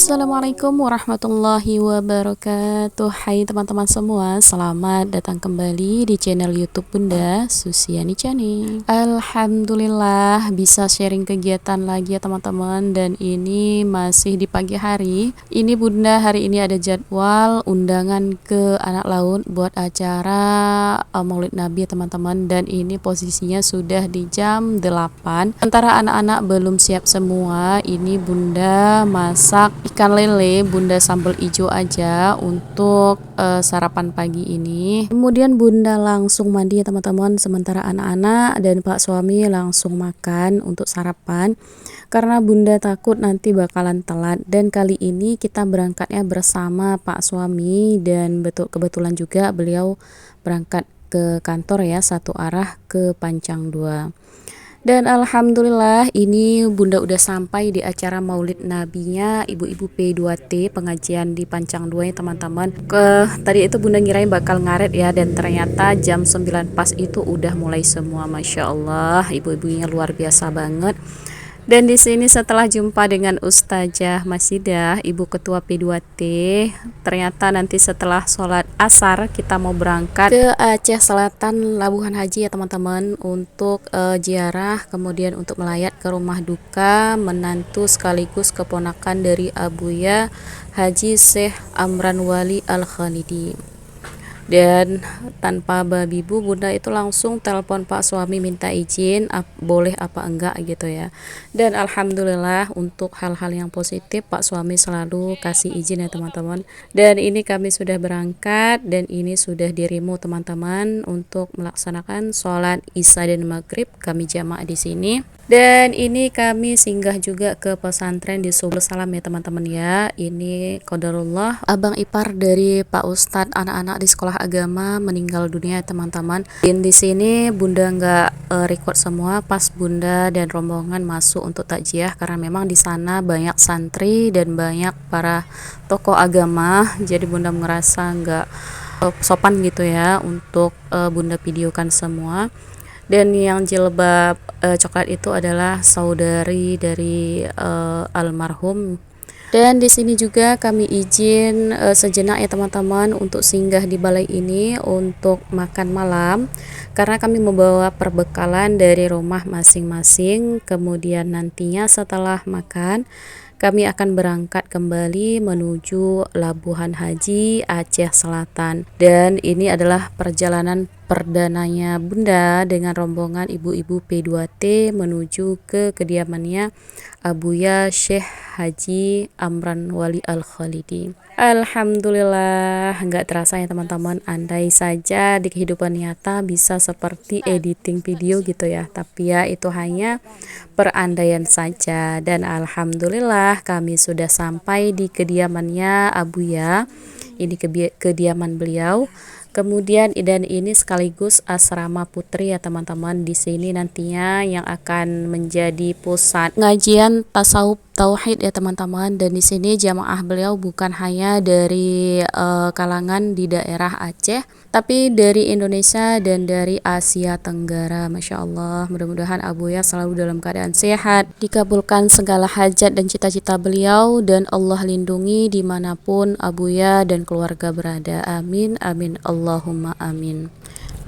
Assalamualaikum warahmatullahi wabarakatuh. Hai teman-teman semua, selamat datang kembali di channel YouTube Bunda Susiani Channel. Alhamdulillah bisa sharing kegiatan lagi ya teman-teman, dan ini masih di pagi hari. Ini Bunda hari ini ada jadwal undangan ke anak laut buat acara Maulid Nabi ya teman-teman, dan ini posisinya sudah di jam 8. Antara anak-anak belum siap semua, ini Bunda masak ikan lele, Bunda sambal hijau aja untuk sarapan pagi ini. Kemudian Bunda langsung mandi ya teman-teman, sementara anak-anak dan Pak suami langsung makan untuk sarapan karena Bunda takut nanti bakalan telat. Dan kali ini kita berangkatnya bersama Pak suami, dan kebetulan juga beliau berangkat ke kantor ya, satu arah ke Pancang 2. Dan alhamdulillah ini Bunda udah sampai di acara Maulid Nabinya ibu-ibu P2T pengajian di Pancang 2 ya teman-teman. Tadi itu Bunda ngirain bakal ngaret ya, dan ternyata jam 9 pas itu udah mulai semua. Masya Allah, ibu-ibunya luar biasa banget. Dan di sini setelah jumpa dengan Ustazah Masidah, Ibu Ketua P2T, ternyata nanti setelah sholat asar kita mau berangkat ke Aceh Selatan Labuhan Haji ya teman-teman, untuk ziarah, kemudian untuk melayat ke rumah duka menantu sekaligus keponakan dari Abuya Haji Syekh Amran Wali Al-Khalidi. Dan tanpa babibu Bunda itu langsung telepon Pak suami minta izin boleh apa enggak gitu ya. Dan alhamdulillah untuk hal-hal yang positif Pak suami selalu kasih izin ya teman-teman. Dan ini kami sudah berangkat, dan ini sudah dirimu teman-teman untuk melaksanakan sholat Isya dan Maghrib kami jamaah di sini. Dan ini kami singgah juga ke pesantren di Subul Salam ya teman-teman ya. Ini qadarullah, abang ipar dari Pak Ustadz anak-anak di sekolah agama meninggal dunia ya teman-teman. Dan di sini Bunda nggak record semua pas Bunda dan rombongan masuk untuk takziah, karena memang di sana banyak santri dan banyak para tokoh agama. Jadi Bunda merasa nggak sopan gitu ya untuk Bunda videokan semua. Dan yang jilbab coklat itu adalah saudari dari almarhum. Dan di sini juga kami izin sejenak ya teman-teman untuk singgah di balai ini untuk makan malam, karena kami membawa perbekalan dari rumah masing-masing. Kemudian nantinya setelah makan kami akan berangkat kembali menuju Labuhan Haji Aceh Selatan. Dan ini adalah perjalanan perdananya Bunda dengan rombongan ibu-ibu P2T menuju ke kediamannya Abuya Syekh Haji Amran Wali Al-Khalidi. Alhamdulillah, nggak terasa ya teman-teman, andai saja di kehidupan nyata bisa seperti editing video gitu ya, tapi ya itu hanya perandaian saja. Dan alhamdulillah kami sudah sampai di kediamannya Abuya. Ini kediaman beliau. Kemudian dan ini sekaligus asrama putri ya teman-teman. Di sini nantinya yang akan menjadi pusat ngajian tasawuf tauhid ya teman-teman. Dan di sini jamaah beliau bukan hanya dari kalangan di daerah Aceh, tapi dari Indonesia dan dari Asia Tenggara. Masya Allah, mudah-mudahan Abuya selalu dalam keadaan sehat, dikabulkan segala hajat dan cita-cita beliau, dan Allah lindungi dimanapun Abuya dan keluarga berada. Amin, amin, Allahumma amin.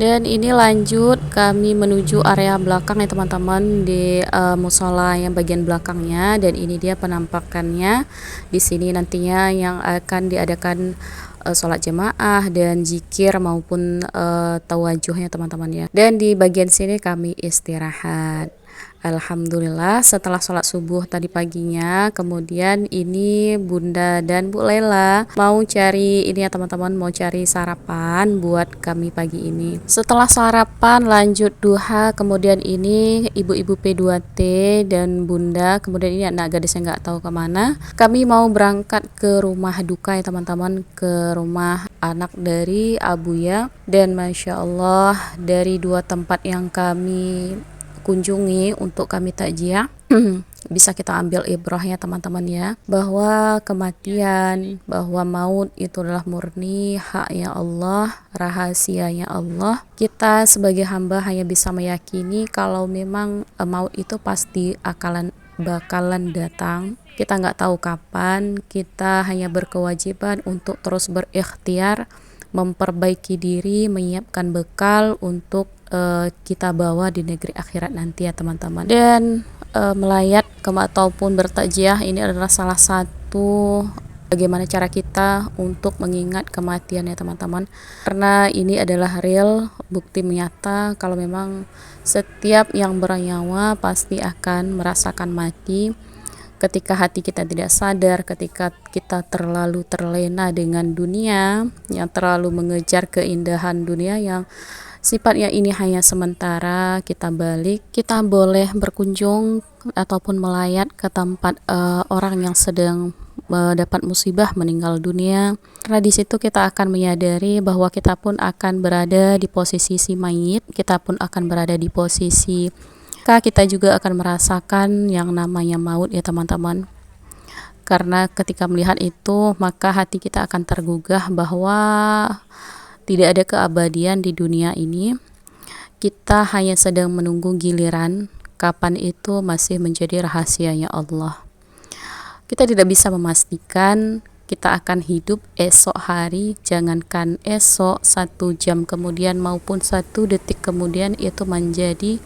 Dan ini lanjut kami menuju area belakang ya teman-teman, di musola yang bagian belakangnya. Dan ini dia penampakannya. Di sini nantinya yang akan diadakan sholat jemaah dan zikir maupun tawajuhnya teman-teman ya. Dan di bagian sini kami istirahat. Alhamdulillah setelah sholat subuh tadi paginya, kemudian ini Bunda dan Bu Lela mau cari ini ya teman-teman, mau cari sarapan buat kami pagi ini. Setelah sarapan lanjut duha, kemudian ini ibu-ibu P2T dan Bunda, kemudian ini anak gadis yang nggak tahu kemana. Kami mau berangkat ke rumah duka ya teman-teman, ke rumah anak dari Abuya. Dan Masya Allah, dari dua tempat yang kami kunjungi untuk kami takziah bisa kita ambil ibrahnya teman-teman ya, bahwa kematian, bahwa maut itu adalah murni haknya Allah, rahasianya Allah. Kita sebagai hamba hanya bisa meyakini kalau memang maut itu pasti bakalan datang. kita nggak tahu kapan. Kita hanya berkewajiban untuk terus berikhtiar, memperbaiki diri, menyiapkan bekal untuk kita bawa di negeri akhirat nanti ya teman-teman. Dan melayat ataupun bertakziah ini adalah salah satu bagaimana cara kita untuk mengingat kematian ya teman-teman, karena ini adalah real, bukti nyata kalau memang setiap yang bernyawa pasti akan merasakan mati. Ketika hati kita tidak sadar, ketika kita terlalu terlena dengan dunia, yang terlalu mengejar keindahan dunia yang sifatnya ini hanya sementara, kita balik, kita boleh berkunjung ataupun melayat ke tempat orang yang sedang mendapat musibah meninggal dunia, karena di situ kita akan menyadari bahwa kita pun akan berada di posisi si mayit, kita pun akan berada di posisi kita juga akan merasakan yang namanya maut ya teman-teman. Karena ketika melihat itu, maka hati kita akan tergugah bahwa tidak ada keabadian di dunia ini. Kita hanya sedang menunggu giliran, kapan itu masih menjadi rahasianya Allah. Kita tidak bisa memastikan kita akan hidup esok hari, jangankan esok 1 jam kemudian maupun 1 detik kemudian, itu menjadi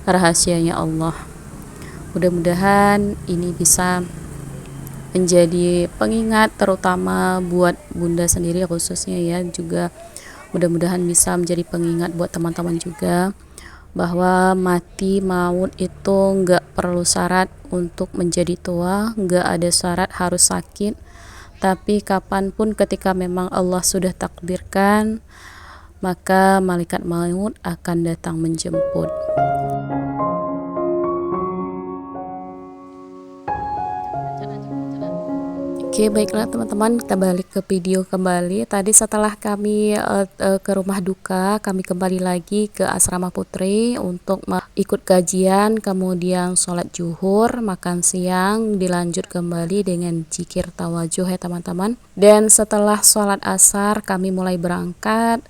rahasianya Allah. Mudah-mudahan ini bisa menjadi pengingat terutama buat bunda sendiri khususnya ya, juga mudah-mudahan bisa menjadi pengingat buat teman-teman juga, bahwa mati maut itu nggak perlu syarat untuk menjadi tua, nggak ada syarat harus sakit, tapi kapanpun ketika memang Allah sudah takdirkan, maka malaikat maut akan datang menjemput. Oke, baiklah teman-teman, kita balik ke video kembali. Tadi setelah kami ke rumah duka, kami kembali lagi ke asrama putri untuk ikut kajian, kemudian sholat zuhur, makan siang, dilanjut kembali dengan zikir tawajuh ya teman-teman. Dan setelah sholat asar, kami mulai berangkat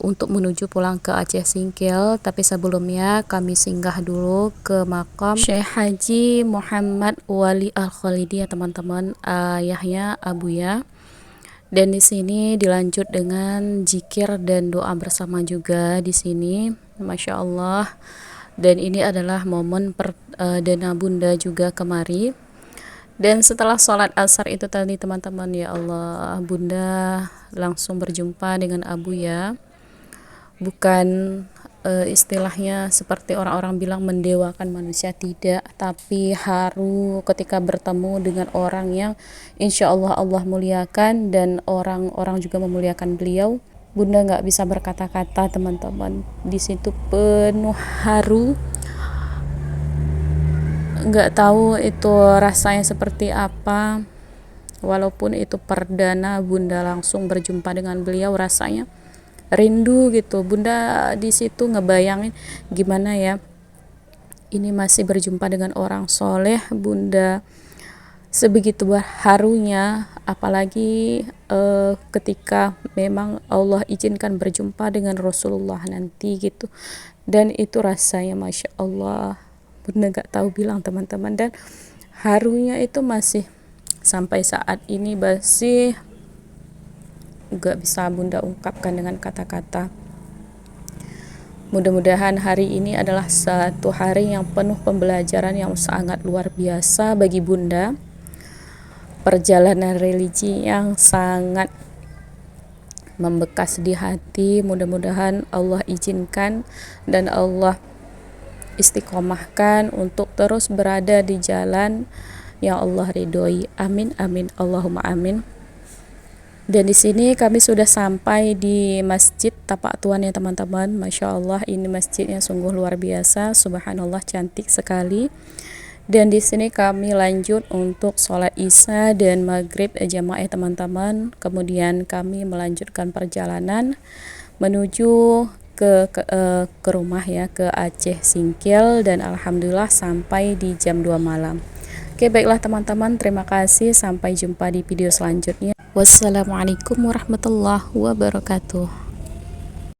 untuk menuju pulang ke Aceh Singkil. Tapi sebelumnya kami singgah dulu ke makam Syekh Haji Muhammad Wali Al-Khalidi ya teman-teman, ayahnya Abuya. Dan di sini dilanjut dengan zikir dan doa bersama juga di sini, masya Allah. Dan ini adalah momen perdana bunda juga kemari. Dan setelah sholat asar itu tadi teman-teman, ya Allah, bunda langsung berjumpa dengan Abuya. Bukan istilahnya seperti orang-orang bilang mendewakan manusia, tidak, tapi haru ketika bertemu dengan orang yang insya Allah Allah muliakan dan orang-orang juga memuliakan beliau. Bunda nggak bisa berkata-kata teman-teman, di situ penuh haru, nggak tahu itu rasanya seperti apa. Walaupun itu perdana bunda langsung berjumpa dengan beliau, rasanya rindu gitu. Bunda di situ ngebayangin gimana ya, ini masih berjumpa dengan orang soleh. Bunda sebegitu harunya, apalagi ketika memang Allah izinkan berjumpa dengan Rasulullah nanti gitu. Dan itu rasanya masya Allah, bunda gak tahu bilang teman-teman. Dan harunya itu masih sampai saat ini masih gak bisa bunda ungkapkan dengan kata-kata. Mudah-mudahan hari ini adalah satu hari yang penuh pembelajaran yang sangat luar biasa bagi bunda, perjalanan religi yang sangat membekas di hati. Mudah-mudahan Allah izinkan dan Allah istiqomahkan untuk terus berada di jalan yang Allah ridhoi. Amin amin Allahumma amin. Dan di sini kami sudah sampai di Masjid Tapak Tuan ya teman-teman. Masya Allah, ini masjidnya sungguh luar biasa, subhanallah, cantik sekali. Dan di sini kami lanjut untuk sholat isya dan maghrib jamaah ya teman-teman. Kemudian kami melanjutkan perjalanan menuju ke rumah ya, ke Aceh Singkil, dan alhamdulillah sampai di jam 2 malam. Oke, baiklah teman-teman, terima kasih, sampai jumpa di video selanjutnya. Wassalamualaikum warahmatullahi wabarakatuh.